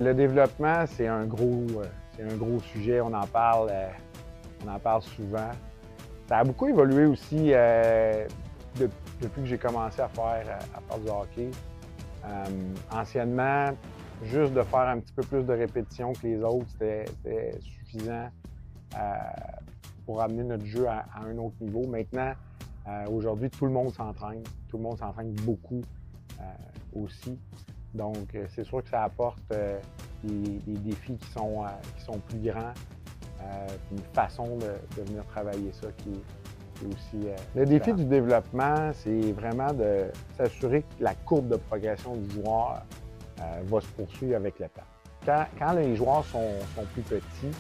Le développement, c'est un gros sujet. On en parle souvent. Ça a beaucoup évolué aussi depuis que j'ai commencé à faire du hockey. Anciennement, juste de faire un petit peu plus de répétitions que les autres, c'était suffisant pour amener notre jeu à un autre niveau. Maintenant, aujourd'hui, tout le monde s'entraîne. Tout le monde s'entraîne beaucoup aussi. Donc, c'est sûr que ça apporte des défis qui sont plus grands, une façon de venir travailler ça qui est aussi Le défi du développement, c'est vraiment de s'assurer que la courbe de progression du joueur va se poursuivre avec le temps. Quand les joueurs sont plus petits,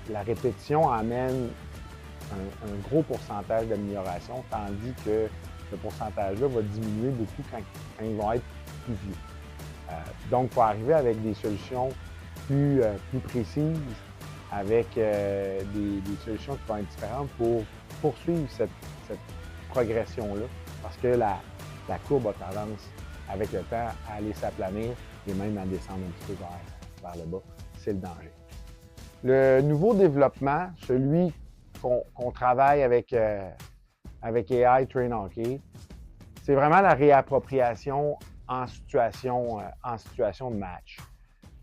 la répétition amène un gros pourcentage d'amélioration, tandis que ce pourcentage-là va diminuer beaucoup quand ils vont être plus vieux. Donc, il faut arriver avec des solutions plus précises, avec des solutions qui vont être différentes pour poursuivre cette progression-là, parce que la courbe a tendance, avec le temps, à aller s'aplanir et même à descendre un petit peu vers le bas. C'est le danger. Le nouveau développement, celui qu'on travaille avec AI Train Hockey, c'est vraiment la réappropriation en situation de match.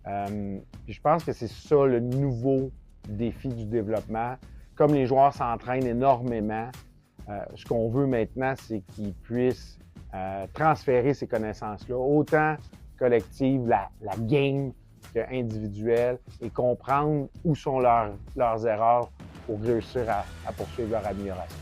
Puis je pense que c'est ça le nouveau défi du développement. Comme les joueurs s'entraînent énormément, ce qu'on veut maintenant, c'est qu'ils puissent transférer ces connaissances-là, autant collectives, la game qu'individuelle, et comprendre où sont leurs erreurs pour réussir à poursuivre leur amélioration.